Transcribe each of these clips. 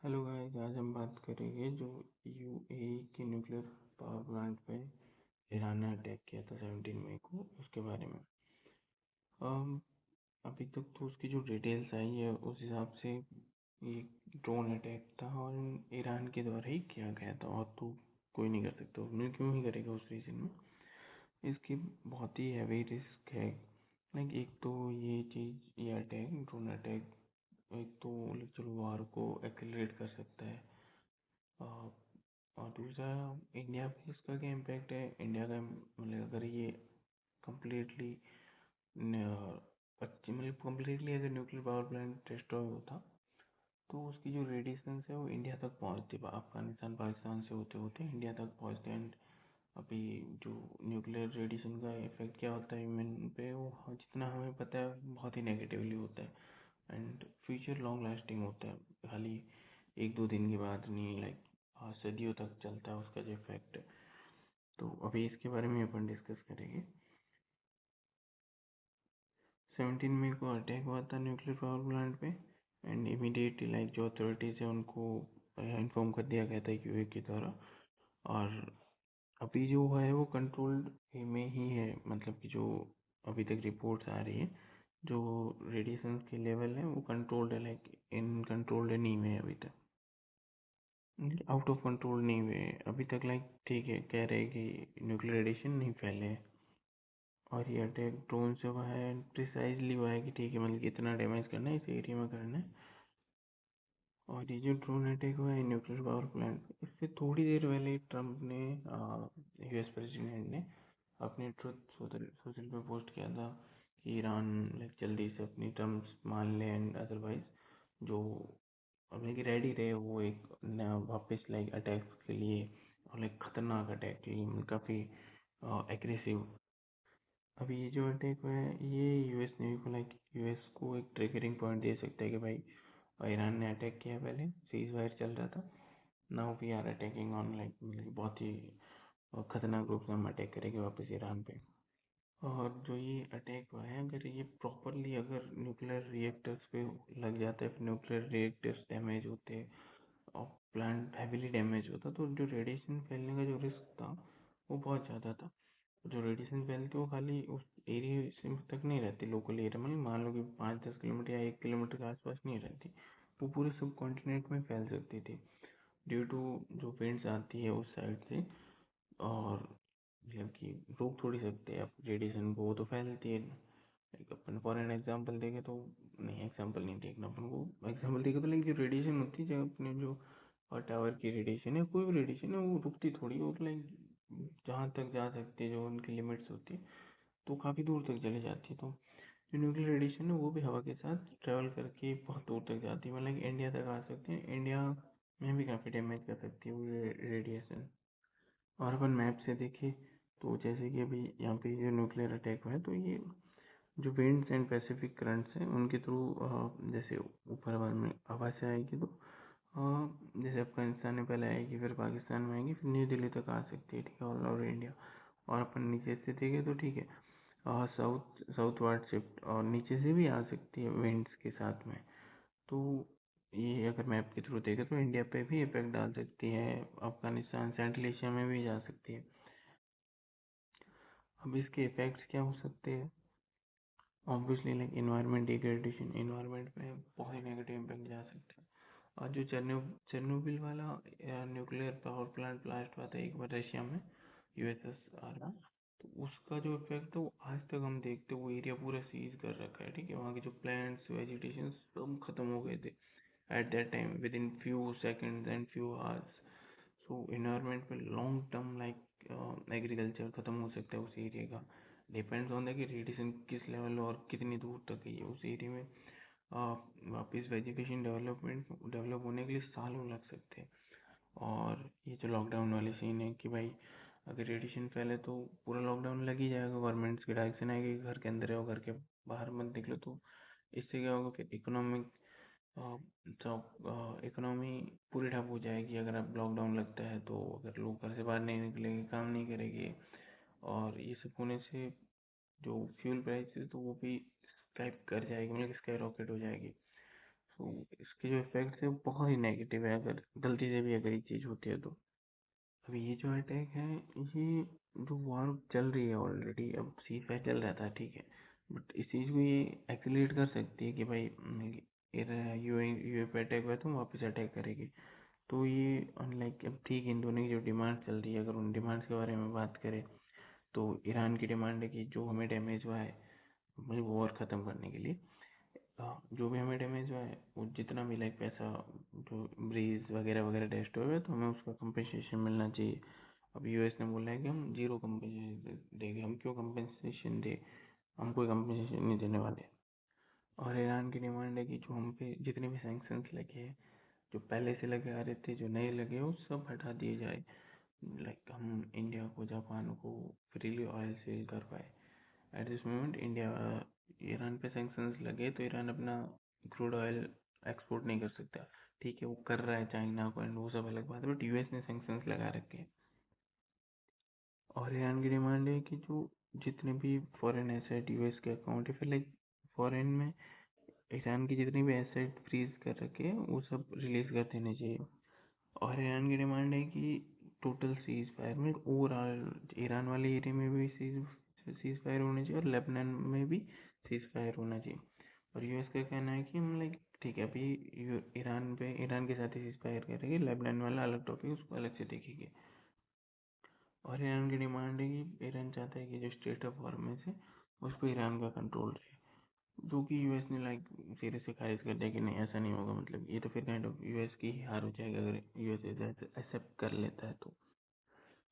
Hello guys, आज हम बात करेंगे जो यूएई के न्यूक्लियर पावर प्लांट पे ईरान ने अटैक किया था 17 मई को, उसके बारे में। अम, अभी तक तो उसकी जो डिटेल्स आई है उस हिसाब से ये ड्रोन अटैक था और ईरान के द्वारा ही किया गया था, और तो कोई नहीं कर सकता। उसने क्यों ही करेगा उस रीजन में। इसकी बहुत ही हैवी रिस्क है। लाइक एक तो ये चीज़, ये अटैक, ड्रोन अटैक, एक तो चलो वार को एक्सेलरेट कर सकता है। अ, और दूसरा, इंडिया पे इसका क्या इम्पैक्ट है। इंडिया का मतलब अगर ये कम्प्लीटली मतलब कम्प्लीटली अगर न्यूक्लियर पावर प्लांट डिस्ट्रॉय होता तो उसकी जो रेडिएशन है वो इंडिया तक पहुंचती, अफगानिस्तान पाकिस्तान से होते होते इंडिया तक पहुंचते। एंड अभी जो न्यूक्लियर रेडिएशन का इफेक्ट क्या होता है ह्यूमन पे, वो जितना हमें पता है बहुत ही नेगेटिवली होता है। एंड फ्यूचर लॉन्ग लास्टिंग होता है, खाली एक दो दिन की बात नहीं। लाइक सदियों तक चलता है उसका जो इफेक्ट है। तो अभी इसके बारे में अपन डिस्कस करेंगे। 17 मई को अटैक हुआ था न्यूक्लियर पावर प्लांट पे। एंड इमीडिएटली लाइक जो अथॉरिटीज है उनको इन्फॉर्म कर दिया गया था यूए के द्वारा। और अभी जो है वो कंट्रोल्ड में ही है, मतलब कि जो अभी तक रिपोर्ट्स आ रही है, जो रेडिएशन के लेवल है वो कंट्रोल्ड है। लाइक इन कंट्रोल्ड नहीं हुए अभी तक, आउट ऑफ कंट्रोल नहीं हुए अभी तक। लाइक ठीक है, कह रहे हैं कि न्यूक्लियर रेडिएशन नहीं फैले हैं। और ये अटैक ड्रोन से हुआ है, प्रिसाइजली हुआ है कि ठीक है, मतलब कि इतना डैमेज करना है, इस एरिया में करना है। और ये जो ड्रोन अटैक हुआ है न्यूक्लियर पावर प्लांट, इससे थोड़ी देर पहले ट्रम्प ने, यूएस प्रेसिडेंट ने अपने ट्रुथ सोशल पे पोस्ट किया था कि ईरान लाइक जल्दी से अपनी टर्म्स मान ले, एंड अदरवाइज जो अपने की रेडी रहे वो एक वापस लाइक अटैक के लिए, और लाइक खतरनाक अटैक के लिए, मतलब काफ़ी एग्रेसिव। अभी ये जो अटैक हुआ है ये यूएस नेवी को, लाइक यूएस को एक ट्रिगरिंग पॉइंट दे सकता है कि भाई ईरान ने अटैक किया, पहले सीज फायर चल रहा था, now we are attacking on, like मतलब बहुत ही खतरनाक रूप से हम अटैक करेंगे वापस ईरान पे। और जो ये अटैक हुआ है, अगर ये प्रॉपरली अगर न्यूक्लियर रिएक्टर्स पे लग जाता है, फिर न्यूक्लियर रिएक्टर्स डैमेज होते और प्लांट हैवीली डैमेज होता, तो जो रेडिएशन फैलने का जो रिस्क था वो बहुत ज़्यादा था। जो रेडिएशन फैलती वो खाली उस एरिया से तक नहीं रहती, लोकल एरिया में मान लो कि 5-10 किलोमीटर या 1 किलोमीटर के आसपास नहीं रहती, वो पूरे सब कॉन्टिनेंट में फैल सकती थी ड्यू टू जो विंड्स आती है उस साइड से। और मतलब कि रोक थोड़ी सकते हैं आप रेडिएशन को, वो तो फैलती है। Like upon for an example देखें तो, नहीं एग्जाम्पल नहीं देखना अपन को, एग्जाम्पल देखें तो लाइक जो रेडिएशन होती है, जो अपने जो टावर की रेडिएशन है, कोई भी रेडिएशन है वो रुकती थोड़ी, वो लाइक जहाँ तक जा सकती है, जो उनकी लिमिट्स होती है, तो काफ़ी दूर तक चली जाती है। तो जो न्यूक्लियर रेडिएशन है वो भी हवा के साथ ट्रेवल करके बहुत दूर तक जाती है, मतलब इंडिया तक आ सकती है। इंडिया में भी काफ़ी डैमेज कर सकती है वो रेडिएशन। और अपन मैप से देखें तो जैसे कि अभी यहाँ पे जो न्यूक्लियर अटैक हुआ है, तो ये जो विंड्स एंड पैसिफिक करंट्स हैं उनके थ्रू, जैसे ऊपर हवा में हवा से आएगी तो जैसे अफगानिस्तान में पहले आएगी, फिर पाकिस्तान में आएगी, फिर न्यू दिल्ली तक आ सकती है, ठीक है, ऑल ओवर इंडिया। और अपन नीचे से देखें तो ठीक है, साउथ वार्ड शिफ्ट और नीचे से भी आ सकती है विंड्स के साथ में। तो ये अगर मैप के थ्रू देखें तो इंडिया पे भी इफेक्ट डाल सकती है, अफगानिस्तान सेंट्रल एशिया में भी जा सकती है। अब इसके इफेक्ट्स क्या हो सकते हैं। Obviously like environment degradation, environment पे बहुत ही नेगेटिव इम्पैक्ट जा सकता है। और जो चेरनोबिल वाला न्यूक्लियर पावर प्लांट ब्लास्ट हुआ था एक बार रशिया में, यूएसएसआर में, तो उसका जो इफेक्ट है वो आज तक हम देखते, वो एरिया पूरा सीज कर रखा है, ठीक है, वहाँ के जो प्लांट्स वेजिटेशन सब खत्म हो गए थे at that time, with in few seconds and few hours. So environment में लॉन्ग टर्म लाइक एग्रीकल्चर ख़त्म हो सकता है उस एरिया का। डिपेंड्स ऑन द कि रेडिएशन किस लेवल और कितनी दूर तक है उस एरिया में। वापस वेजिटेशन डेवलप होने के लिए सालों लग सकते हैं। और ये जो लॉकडाउन वाली सीन है कि भाई अगर रेडिएशन फैले तो पूरा लॉकडाउन लग ही जाएगा, गवर्नमेंट्स की डायरेक्शन आएगी घर के अंदर रहो, घर के बाहर मत निकलो। तो इससे क्या होगा, फिर इकोनॉमिक इकोनॉमी पूरी ठप हो जाएगी अगर अब लॉकडाउन लगता है तो। अगर लोग घर से बाहर नहीं निकलेंगे, काम नहीं करेंगे, और ये सब होने से जो फ्यूल प्राइस है तो वो भी स्काई कर जाएगी, मतलब स्काई रॉकेट हो जाएगी। तो इसके जो इफेक्ट्स है वो बहुत ही नेगेटिव है, अगर गलती से भी अगर ये चीज़ होती है तो। अभी ये जो अटैक है, ये जो वॉर चल रही है ऑलरेडी, अब सीज फायर चल रहा था ठीक है, बट इस चीज़ को ये एक्सीलरेट कर सकती है कि भाई यूए पे अटैक हुआ तो वापस अटैक करेगी। तो ये अनलाइक, अब ठीक है, इन दोनों की जो डिमांड चल रही है, अगर उन डिमांड्स के बारे में बात करें तो ईरान की डिमांड है कि जो हमें डैमेज हुआ है मतलब वॉर ख़त्म करने के लिए, जो भी हमें डैमेज हुआ है वो जितना भी लाइक पैसा, जो ब्रीज वगैरह वगैरह डिस्ट्रॉय हुआ है तो हमें उसका कंपनसेशन मिलना चाहिए। अब यूएस ने बोला है कि हम जीरो कंपनसेशन देंगे। हम क्यों कंपनसेशन दे, हम कोई कंपनसेशन नहीं देने वाले। और ईरान की डिमांड है कि जो हम पे जितने भी सैंक्शंस लगे हैं, जो पहले से लगे आ रहे थे, जो नए लगे वो सब हटा दिए जाए, लाइक हम इंडिया को जापान को फ्रीली ऑयल सेल कर पाए। At this moment India, Iran पे सैंक्शंस लगे तो ईरान अपना क्रूड ऑयल एक्सपोर्ट नहीं कर सकता। ठीक है, वो कर रहा है चाइना को एंड वो सब अलग बात है, बट यूएस ने सैंक्शंस लगा रखे हैं। और ईरान की डिमांड है कि जो जितने भी फॉरेन एसेट यूएस के अकाउंट है, फिर लाइक फॉरेन में ईरान की जितनी भी एसेट फ्रीज कर रखे हैं वो सब रिलीज कर देने चाहिए। और ईरान की डिमांड है कि टोटल सीज फायर में ओवरऑल ईरान वाले एरिया में भी सीज फायर होना चाहिए और लेबनान में भी सीज फायर होना चाहिए। और यूएस का कहना है कि हम लाइक ठीक है, अभी ईरान के साथ ही सीज फायर करेंगे, लेबनान वाला अलग टॉपिक उसको अलग से देखेंगे। और ईरान की डिमांड है कि ईरान चाहता है कि जो स्टेट ऑफ हॉर्मज़ है उस पर ईरान का कंट्रोल रहे, जो कि यूएस ने लाइक सिरे से खारिज कर दिया कि नहीं ऐसा नहीं होगा। मतलब ये तो फिर काइंड ऑफ यूएस की ही हार हो जाएगा अगर यूएस एक्सेप्ट कर लेता है तो।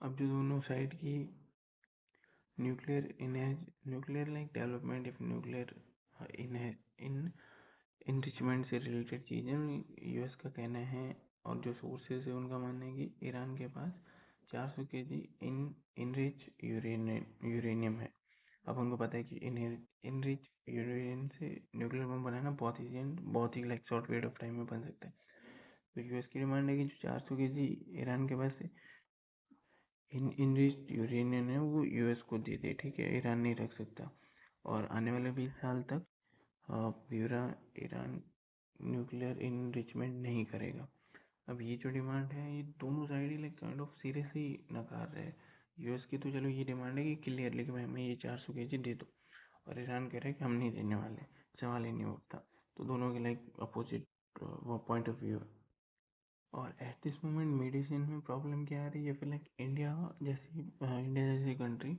अब जो दोनों साइड की न्यूक्लियर न्यूक्लियर लाइक डेवलपमेंट, या न्यूक्लियर इन इन इनरिचमेंट से रिलेटेड चीज़ें, यूएस का कहना है और जो सोर्सेज है उनका मानना है कि ईरान के पास 400 केजी इन इनरिच यूरेनियम है। अब उनको पता है कि इनरिच यूरेनियम से न्यूक्लियर बम बनाना बहुत ईजी एंड बहुत ही like short period of time में बन सकता है। तो यूएस की डिमांड है कि जो 400 केजी ईरान के पास इनरिच यूरेनियम है वो यूएस को दे दे, ठीक है, ईरान नहीं रख सकता। और आने वाले 20 साल तक पूरा ईरान न्यूक्लियर इनरिचमेंट नहीं करेगा। अब ये जो डिमांड है ये दोनों side he like kind of seriously नकार रहे हैं। यूएस की तो चलो ये डिमांड है कि क्लियरली कि भाई हमें ये 400 केजी दे दो, और ईरान कह रहा है कि हम नहीं देने वाले, सवाल ही नहीं उठता। तो दोनों के लाइक अपोजिट वो पॉइंट ऑफ व्यू है। और एट दिस मोमेंट मेडिसिन में प्रॉब्लम क्या आ रही है, फिर लाइक इंडिया जैसी कंट्री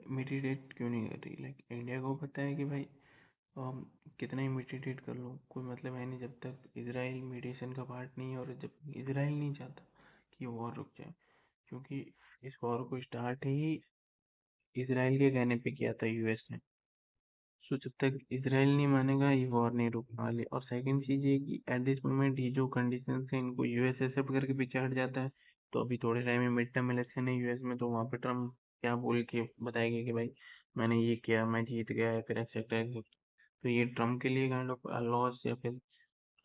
मिटिगेट क्यों नहीं कर रही। लाइक इंडिया को पता है कि भाई कितना ही मिटिगेट कर लो कोई मतलब है नहीं जब तक इसराइल मीडिएशन का पार्ट नहीं है, और जब इसराइल नहीं चाहता कि वॉर रुक जाए, क्योंकि इस वॉर को स्टार्ट ही इसराइल के कहने पे किया था यूएस ने। सो जब तक इसराइल नहीं मानेगा ये वॉर नहीं रुकने वाली। और सेकंड चीज ये कि एट दिस मोमेंट ये जो कंडीशन है इनको यूएस एक्सेप्ट करके पीछे हट जाता है, तो अभी थोड़े टाइम में मिड टर्म इलेक्शन है यूएस में, तो वहां पे ट्रम्प क्या बोल के बताएगा कि भाई मैंने ये किया, मैं जीत गया, या फिर एक्सेप्ट एक्सेप्ट। तो ये ट्रम्प के लिए काइंड ऑफ लॉस, या फिर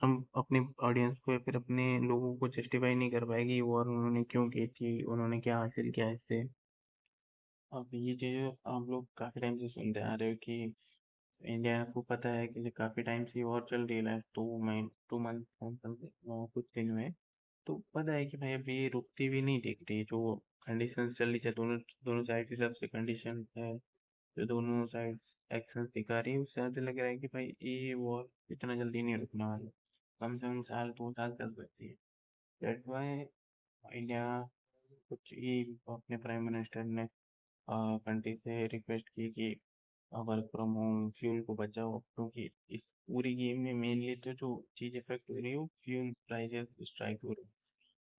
हम अपने ऑडियंस को या फिर अपने लोगों को जस्टिफाई नहीं कर पाएगी ये वॉर उन्होंने क्यों की थी, उन्होंने क्या हासिल किया इससे। अब ये चीज़ आप लोग काफी टाइम से सुनते आ रहे हो कि इंडिया को पता है कि काफी टाइम से वॉर चल रही है, 2 मंथ कुछ दिन में। तो पता है कि भाई अभी ये रुकती भी नहीं दिख रही, जो कंडीशन चल रही है दोनों दोनों साइड की तरफ से कंडीशन है, जो दोनों साइड एक्शन दिखा रही है, उससे ऐसा लग रहा है कि भाई ये वॉर इतना जल्दी नहीं रुकने वाला, कम से कम साल 2 साल चल सकती है। दैट्स वाई इंडिया कुछ ही अपने प्राइम मिनिस्टर ने कंट्री से रिक्वेस्ट की कि वर्क फ्रॉम होम, फ्यूल को बचाओ, क्योंकि इस पूरी गेम में मेनली तो जो चीज इफेक्ट हो रही है वो फ्यूल प्राइसेस स्ट्राइक हो रही है।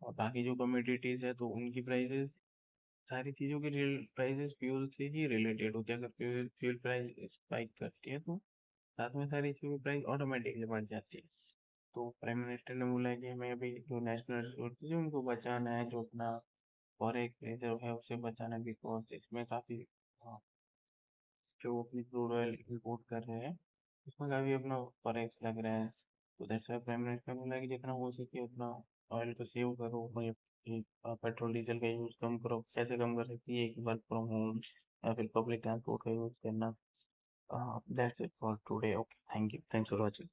और बाकी जो कमोडिटीज है तो उनकी प्राइसेस, सारी चीजों के प्राइसेस फ्यूल से ही रिलेटेड होते हैं। अगर फ्यूल प्राइस स्पाइक करती है तो साथ में सारी चीजों की प्राइस ऑटोमेटिकली बढ़ जाती है। तो प्राइम मिनिस्टर ने बोला है कि हमें अभी जो नेशनल रिसोर्सेज है उनको बचाना है, जो अपना फॉरेक्स रिजर्व है उसे बचाना है, बिकॉज इसमें काफी जो अपनी क्रूड ऑयल इंपोर्ट कर रहे हैं उसमें काफी अपना फॉरेक्स लग रहा है। तो दैट्स व्हाई प्राइम मिनिस्टर ने बोला कि जितना हो सके उतना ऑयल को सेव करो, और ये पेट्रोल डीजल का यूज कम करो। कैसे कम कर सकती है, कि वर्क फ्रॉम होम या फिर पब्लिक ट्रांसपोर्ट का यूज करना। That's it for today, okay, thank you, thanks for watching.